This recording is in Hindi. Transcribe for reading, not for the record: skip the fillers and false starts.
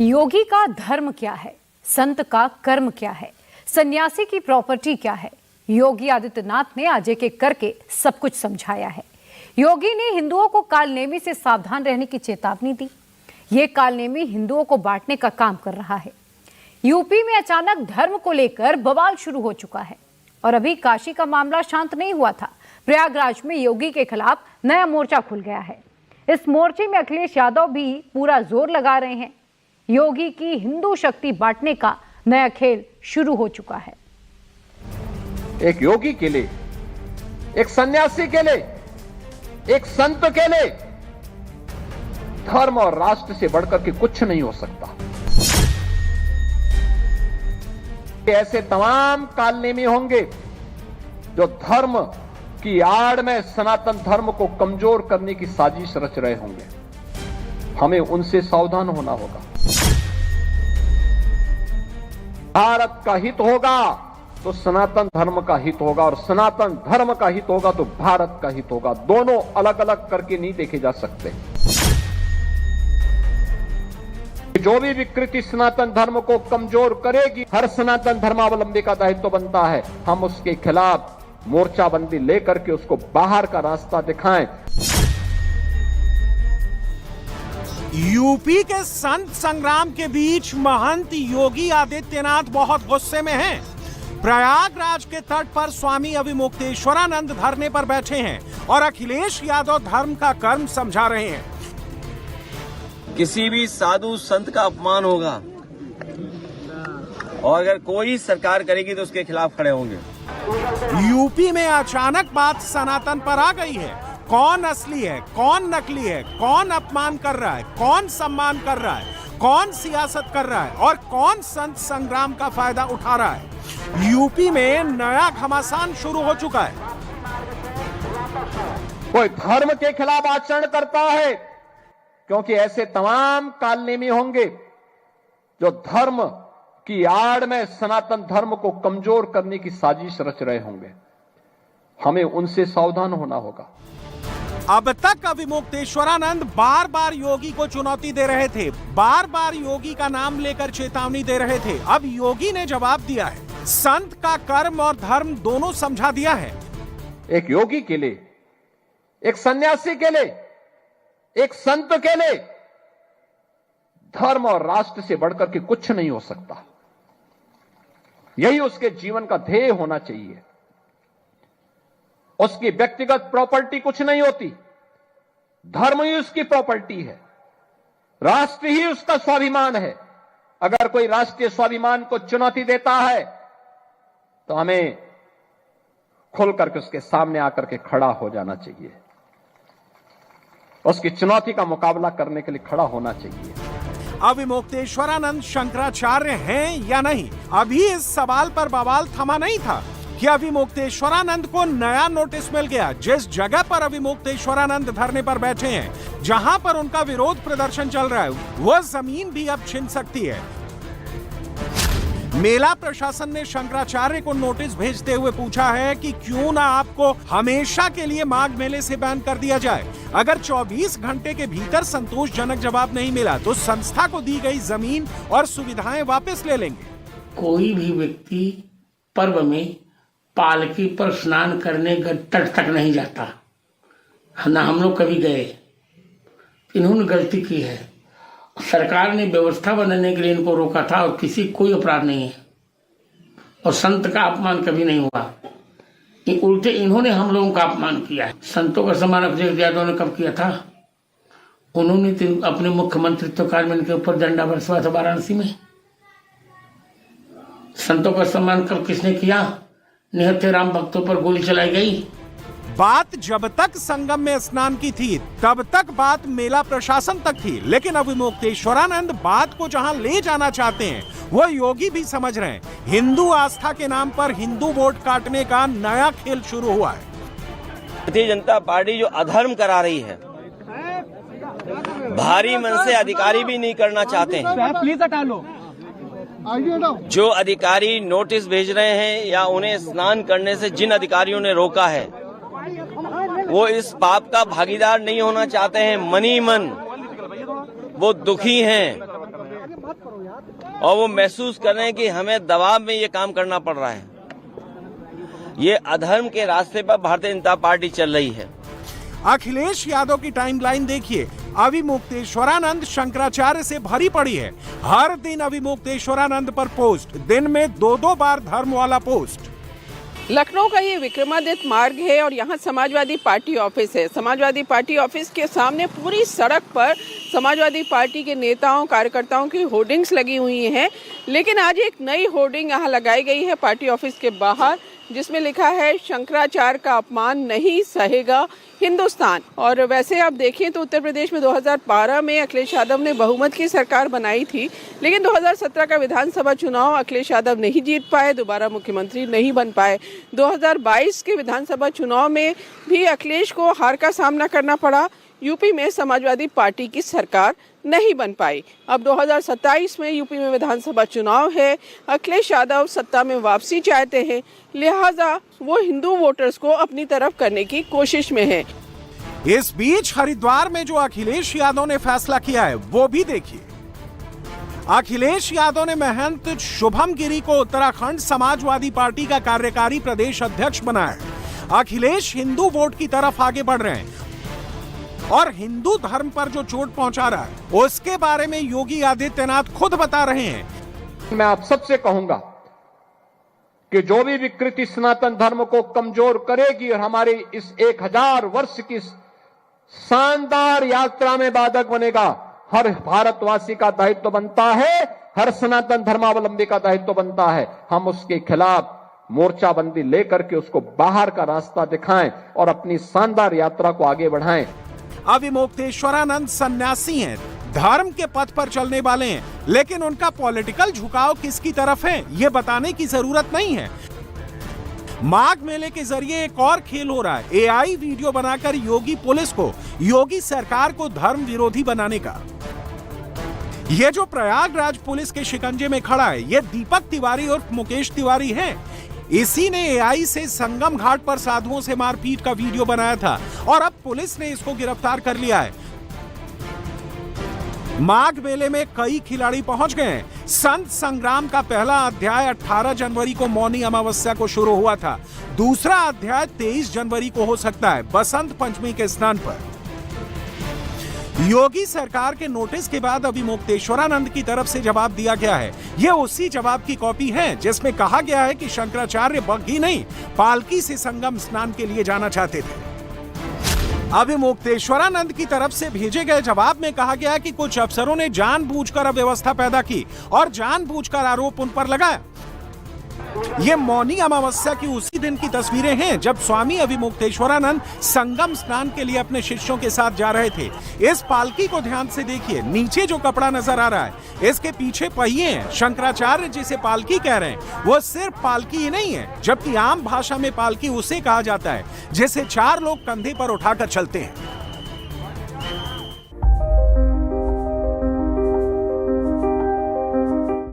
योगी का धर्म क्या है, संत का कर्म क्या है, सन्यासी की प्रॉपर्टी क्या है। योगी आदित्यनाथ ने आज एक एक करके सब कुछ समझाया है। योगी ने हिंदुओं को कालनेमी से सावधान रहने की चेतावनी दी। ये कालनेमी हिंदुओं को बांटने का काम कर रहा है। यूपी में अचानक धर्म को लेकर बवाल शुरू हो चुका है और अभी काशी का मामला शांत नहीं हुआ था। प्रयागराज में योगी के खिलाफ नया मोर्चा खुल गया है। इस मोर्चे में अखिलेश यादव भी पूरा जोर लगा रहे हैं। योगी की हिंदू शक्ति बांटने का नया खेल शुरू हो चुका है। एक योगी के लिए, एक सन्यासी के लिए, एक संत के लिए धर्म और राष्ट्र से बढ़कर के कुछ नहीं हो सकता। ऐसे तमाम कालनेमी होंगे जो धर्म की आड़ में सनातन धर्म को कमजोर करने की साजिश रच रहे होंगे। हमें उनसे सावधान होना होगा। भारत का हित होगा तो सनातन धर्म का हित होगा और सनातन धर्म का हित होगा तो भारत का हित होगा। दोनों अलग अलग करके नहीं देखे जा सकते। जो भी विकृति सनातन धर्म को कमजोर करेगी, हर सनातन धर्मावलंबी का दायित्व बनता है हम उसके खिलाफ मोर्चाबंदी लेकर के उसको बाहर का रास्ता दिखाएं। यूपी के संत संग्राम के बीच महंत योगी आदित्यनाथ बहुत गुस्से में हैं। प्रयागराज के तट पर स्वामी अविमुक्तेश्वरानंद धरने पर बैठे हैं और अखिलेश यादव धर्म का कर्म समझा रहे हैं। किसी भी साधु संत का अपमान होगा और अगर कोई सरकार करेगी तो उसके खिलाफ खड़े होंगे। यूपी में अचानक बात सनातन पर आ गई है। कौन असली है, कौन नकली है, कौन अपमान कर रहा है, कौन सम्मान कर रहा है, कौन सियासत कर रहा है और कौन संत संग्राम का फायदा उठा रहा है। यूपी में नया घमासान शुरू हो चुका है। कोई धर्म के खिलाफ आचरण करता है क्योंकि ऐसे तमाम कालनेमी होंगे जो धर्म की आड़ में सनातन धर्म को कमजोर करने की साजिश रच रहे होंगे। हमें उनसे सावधान होना होगा। अब तक अविमुक्तेश्वरानंद बार बार योगी को चुनौती दे रहे थे, बार बार योगी का नाम लेकर चेतावनी दे रहे थे। अब योगी ने जवाब दिया है। संत का कर्म और धर्म दोनों समझा दिया है। एक योगी के लिए, एक सन्यासी के लिए, एक संत के लिए धर्म और राष्ट्र से बढ़कर के कुछ नहीं हो सकता। यही उसके जीवन का ध्येय होना चाहिए। उसकी व्यक्तिगत प्रॉपर्टी कुछ नहीं होती। धर्म ही उसकी प्रॉपर्टी है, राष्ट्र ही उसका स्वाभिमान है। अगर कोई राष्ट्रीय स्वाभिमान को चुनौती देता है तो हमें खुल करके उसके सामने आकर के खड़ा हो जाना चाहिए। उसकी चुनौती का मुकाबला करने के लिए खड़ा होना चाहिए। अविमुक्तेश्वरानंद शंकराचार्य हैं या नहीं, अभी इस सवाल पर बवाल थमा नहीं था कि अविमुक्तेश्वरानंद को नया नोटिस मिल गया। जिस जगह पर अविमुक्तेश्वरानंद धरने पर बैठे हैं, जहां पर उनका विरोध प्रदर्शन चल रहा है, वह जमीन भी अब छिन सकती है। मेला प्रशासन ने शंकराचार्य को नोटिस भेजते हुए पूछा है कि क्यों ना आपको हमेशा के लिए माघ मेले से बैन कर दिया जाए। अगर 24 घंटे के भीतर संतोषजनक जवाब नहीं मिला तो संस्था को दी गई जमीन और सुविधाएं वापस ले लेंगे। कोई भी व्यक्ति पर्व में पालकी पर स्नान करने तट तक नहीं जाता। ना हम लोग कभी गए। इन्होंने गलती की है। सरकार ने व्यवस्था बनाने के लिए इनको रोका था और किसी कोई अपराध नहीं है और संत का अपमान कभी नहीं हुआ। उल्टे इन्होंने हम लोगों का अपमान किया है। संतों का सम्मान अखिलेश यादव ने कब किया था? उन्होंने अपने मुख्यमंत्रित्व काल में इनके ऊपर डंडा बरसवा था वाराणसी में। संतों का सम्मान कब किसने किया? निहत्थे राम भक्तों पर गोली चलाई गई। बात जब तक संगम में स्नान की थी तब तक बात मेला प्रशासन तक थी, लेकिन अविमुक्तेश्वरानंद बात को जहां ले जाना चाहते हैं वह योगी भी समझ रहे हैं। हिंदू आस्था के नाम पर हिंदू वोट काटने का नया खेल शुरू हुआ है। भारतीय जनता पार्टी जो अधर्म करा रही है, भारी मन से अधिकारी भी नहीं करना चाहते हैं। प्लीज हटा लो। जो अधिकारी नोटिस भेज रहे हैं या उन्हें स्नान करने से जिन अधिकारियों ने रोका है, वो इस पाप का भागीदार नहीं होना चाहते हैं। मनी मन वो दुखी हैं। और वो महसूस कर रहे हैं कि हमें दबाव में ये काम करना पड़ रहा है। ये अधर्म के रास्ते पर भारतीय जनता पार्टी चल रही है। अखिलेश यादव की टाइमलाइन देखिए, अविमुक्तेश्वरानंद शंकराचार्य से भरी पड़ी है। हर दिन अविमुक्तेश्वरानंद पर पोस्ट, दिन में 2-2 बार धर्म वाला पोस्ट। लखनऊ का ये विक्रमादित्य मार्ग है और यहाँ समाजवादी पार्टी ऑफिस है। समाजवादी पार्टी ऑफिस के सामने पूरी सड़क पर समाजवादी पार्टी के नेताओं कार्यकर्ताओं की होर्डिंग्स लगी हुई हैं, लेकिन आज एक नई होर्डिंग यहाँ लगाई गई है पार्टी ऑफिस के बाहर, जिसमें लिखा है शंकराचार्य का अपमान नहीं सहेगा हिंदुस्तान। और वैसे आप देखें तो उत्तर प्रदेश में 2012 में अखिलेश यादव ने बहुमत की सरकार बनाई थी, लेकिन 2017 का विधानसभा चुनाव अखिलेश यादव नहीं जीत पाए, दोबारा मुख्यमंत्री नहीं बन पाए। 2022 के विधानसभा चुनाव में भी अखिलेश को हार का सामना करना पड़ा। यूपी में समाजवादी पार्टी की सरकार नहीं बन पाई। अब 2027 में यूपी में विधानसभा चुनाव है। अखिलेश यादव सत्ता में वापसी चाहते हैं, लिहाजा वो हिंदू वोटर्स को अपनी तरफ करने की कोशिश में है। इस बीच हरिद्वार में जो अखिलेश यादव ने फैसला किया है वो भी देखिए। अखिलेश यादव ने महंत शुभम गिरी को उत्तराखंड समाजवादी पार्टी का कार्यकारी प्रदेश अध्यक्ष बनाया। अखिलेश हिंदू वोट की तरफ आगे बढ़ रहे हैं और हिंदू धर्म पर जो चोट पहुंचा रहा है उसके बारे में योगी आदित्यनाथ खुद बता रहे हैं। मैं आप सबसे कहूंगा कि जो भी विकृति सनातन धर्म को कमजोर करेगी और हमारी इस 1000 वर्ष की शानदार यात्रा में बाधक बनेगा, हर भारतवासी का दायित्व बनता है, हर सनातन धर्मावलंबी का दायित्व बनता है, हम उसके खिलाफ मोर्चाबंदी लेकर के उसको बाहर का रास्ता दिखाएं और अपनी शानदार यात्रा को आगे बढ़ाएं। अविमुक्तेश्वरानंद सन्यासी हैं, धर्म के पथ पर चलने वाले हैं, लेकिन उनका पॉलिटिकल झुकाव किसकी तरफ है ये बताने की जरूरत नहीं है। माघ मेले के जरिए एक और खेल हो रहा है, एआई वीडियो बनाकर योगी पुलिस को, योगी सरकार को धर्म विरोधी बनाने का। ये जो प्रयागराज पुलिस के शिकंजे में खड़ा है ये दीपक तिवारी और मुकेश तिवारी हैं। इसी ने एआई से संगम घाट पर साधुओं से मारपीट का वीडियो बनाया था और अब पुलिस ने इसको गिरफ्तार कर लिया है। माघ मेले में कई खिलाड़ी पहुंच गए हैं। संत संग्राम का पहला अध्याय 18 जनवरी को मौनी अमावस्या को शुरू हुआ था। दूसरा अध्याय 23 जनवरी को हो सकता है, बसंत पंचमी के स्नान पर। योगी सरकार के नोटिस के बाद अविमुक्तेश्वरानंद की तरफ से जवाब दिया गया है। यह उसी जवाब की कॉपी है जिसमें कहा गया है कि शंकराचार्य बग्घी नहीं, पालकी से संगम स्नान के लिए जाना चाहते थे। अविमुक्तेश्वरानंद की तरफ से भेजे गए जवाब में कहा गया कि कुछ अफसरों ने जानबूझकर अव्यवस्था पैदा की और जानबूझकर आरोप उन पर लगाया। ये मौनी अमावस्या की उसी दिन की तस्वीरें हैं जब स्वामी अविमुक्तेश्वरानंद संगम स्नान के लिए अपने शिष्यों के साथ जा रहे थे। इस पालकी को ध्यान से देखिए, नीचे जो कपड़ा नजर आ रहा है इसके पीछे पहिए हैं। शंकराचार्य जिसे पालकी कह रहे हैं वो सिर्फ पालकी ही नहीं है, जबकि आम भाषा में पालकी उसे कहा जाता है जिसे 4 लोग कंधे पर उठाकर चलते हैं।